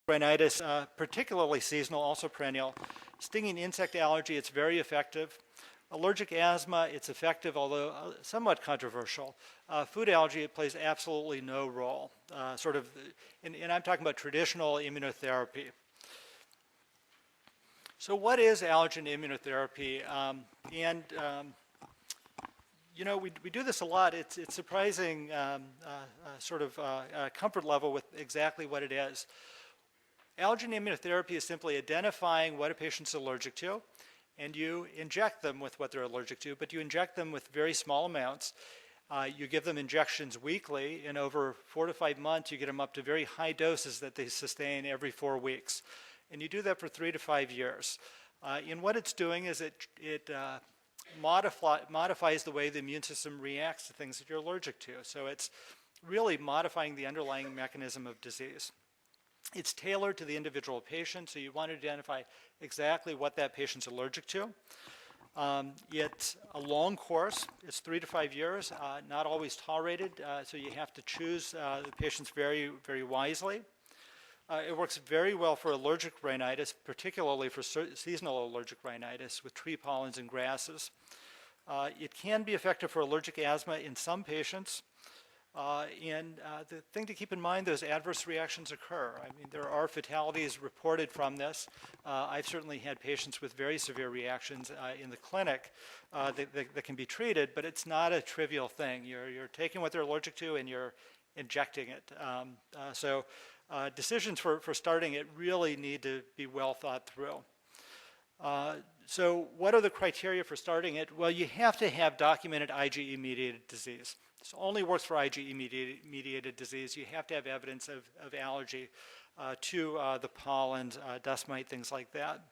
Rhinitis, particularly seasonal, also perennial. Stinging insect allergy, it's very effective. Allergic asthma, it's effective, although somewhat controversial. Food allergy, it plays absolutely no role. And I'm talking about traditional immunotherapy. So what is allergen immunotherapy? You know, we do this a lot. It's surprising comfort level with exactly what it is. Allergen immunotherapy is simply identifying what a patient's allergic to, and you inject them with what they're allergic to, but you inject them with very small amounts. You give them injections weekly, and over 4 to 5 months, you get them up to very high doses that they sustain every 4 weeks. And you do that for 3 to 5 years. And what it's doing is it modifies the way the immune system reacts to things that you're allergic to. So it's really modifying the underlying mechanism of disease. It's tailored to the individual patient, so you want to identify exactly what that patient's allergic to. It's a long course. It's 3 to 5 years, not always tolerated, so you have to choose the patients very, very wisely. It works very well for allergic rhinitis, particularly for seasonal allergic rhinitis with tree pollens and grasses. It can be effective for allergic asthma in some patients. The thing to keep in mind, those adverse reactions occur. I mean, there are fatalities reported from this. I've certainly had patients with very severe reactions in the clinic that can be treated, but it's not a trivial thing. You're taking what they're allergic to and you're injecting it. Decisions for starting it really need to be well thought through. So what are the criteria for starting it? Well, you have to have documented IgE-mediated disease. This only works for IgE-mediated disease. You have to have evidence of allergy to the pollens, dust mite, things like that.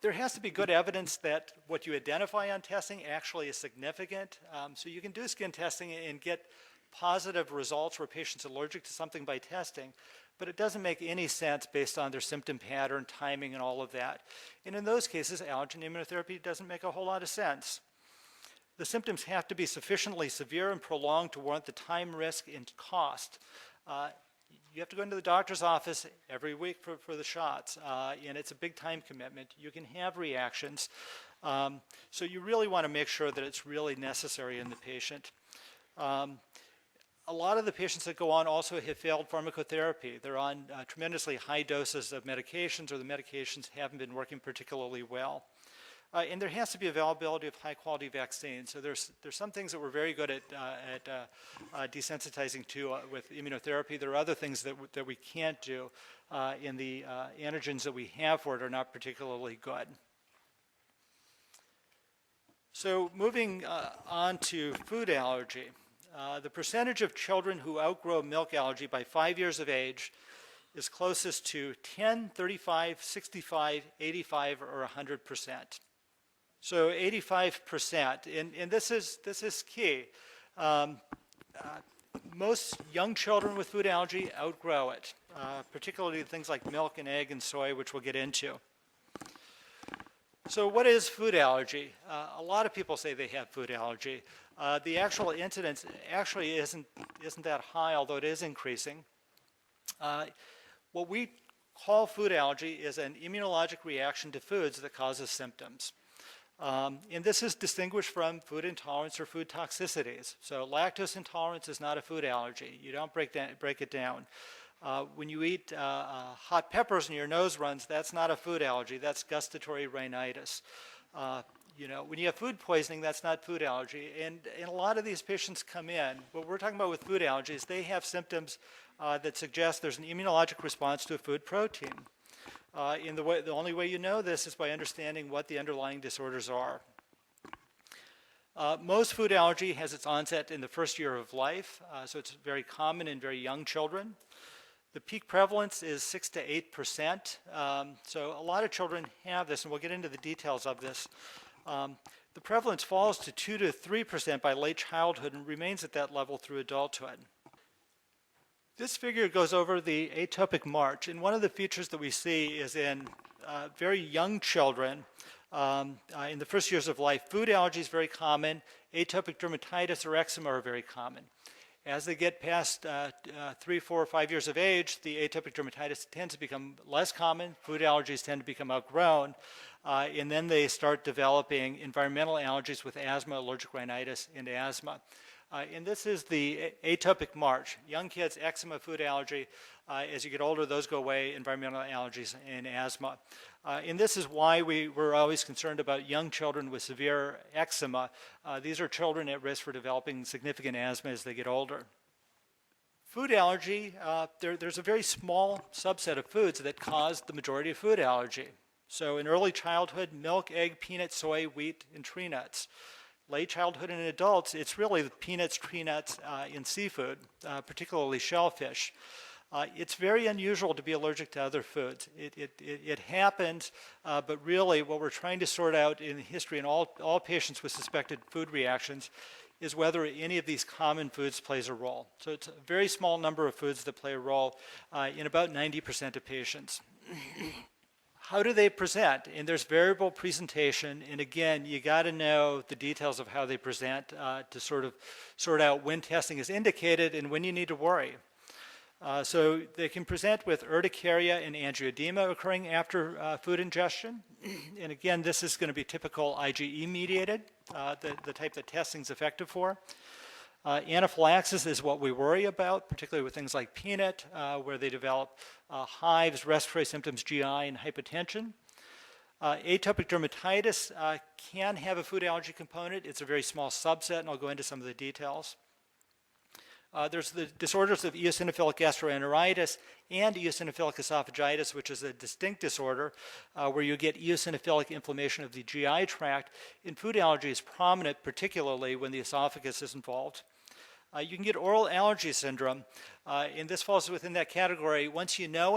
There has to be good evidence that what you identify on testing actually is significant. So you can do skin testing and get positive results where a patient's allergic to something by testing, but it doesn't make any sense based on their symptom pattern, timing, and all of that. And in those cases, allergen immunotherapy doesn't make a whole lot of sense. The symptoms have to be sufficiently severe and prolonged to warrant the time, risk, and cost. You have to go into the doctor's office every week for the shots, and it's a big time commitment. You can have reactions, so you really want to make sure that it's really necessary in the patient. A lot of the patients that go on also have failed pharmacotherapy. They're on tremendously high doses of medications, or the medications haven't been working particularly well. And there has to be availability of high-quality vaccines. So there's some things that we're very good at desensitizing to with immunotherapy. There are other things that we can't do, and the antigens that we have for it are not particularly good. So moving on to food allergy. The percentage of children who outgrow milk allergy by 5 years of age is closest to 10, 35, 65, 85, or 100%. So 85%, and this is key. Most young children with food allergy outgrow it, particularly things like milk and egg and soy, which we'll get into. So what is food allergy? A lot of people say they have food allergy. The actual incidence actually isn't that high, although it is increasing. What we call food allergy is an immunologic reaction to foods that causes symptoms. And this is distinguished from food intolerance or food toxicities. So lactose intolerance is not a food allergy. You don't break it down. When you eat hot peppers and your nose runs, that's not a food allergy. That's gustatory rhinitis. When you have food poisoning, that's not food allergy. And a lot of these patients come in. What we're talking about with food allergies, they have symptoms that suggest there's an immunologic response to a food protein. The only way you know this is by understanding what the underlying disorders are. Most food allergy has its onset in the first year of life, so it's very common in very young children. The peak prevalence is 6 to 8%, so a lot of children have this, and we'll get into the details of this. The prevalence falls to 2 to 3% by late childhood and remains at that level through adulthood. This figure goes over the atopic march, and one of the features that we see is in very young children in the first years of life. Food allergy is very common. Atopic dermatitis or eczema are very common. As they get past 3, 4, 5 years of age, the atopic dermatitis tends to become less common. Food allergies tend to become outgrown. And then they start developing environmental allergies with asthma, allergic rhinitis, and asthma. And this is the atopic march. Young kids, eczema, food allergy. As you get older, those go away, environmental allergies and asthma. And this is why we were always concerned about young children with severe eczema. These are children at risk for developing significant asthma as they get older. Food allergy, there's a very small subset of foods that cause the majority of food allergy. So in early childhood, milk, egg, peanut, soy, wheat, and tree nuts. Late childhood and adults, it's really the peanuts, tree nuts, and seafood, particularly shellfish. It's very unusual to be allergic to other foods. It happens, but really what we're trying to sort out in history in all patients with suspected food reactions is whether any of these common foods plays a role. So it's a very small number of foods that play a role in about 90% of patients. How do they present? And there's variable presentation, and again, you got to know the details of how they present to sort of sort out when testing is indicated and when you need to worry. So they can present with urticaria and angioedema occurring after food ingestion. And again, this is going to be typical IgE mediated, the type that testing is effective for. Anaphylaxis is what we worry about, particularly with things like peanut, where they develop hives, respiratory symptoms, GI, and hypotension. Atopic dermatitis can have a food allergy component. It's a very small subset, and I'll go into some of the details. There's the disorders of eosinophilic gastroenteritis and eosinophilic esophagitis, which is a distinct disorder where you get eosinophilic inflammation of the GI tract. And food allergy is prominent, particularly when the esophagus is involved. You can get oral allergy syndrome, and this falls within that category. Once you know it,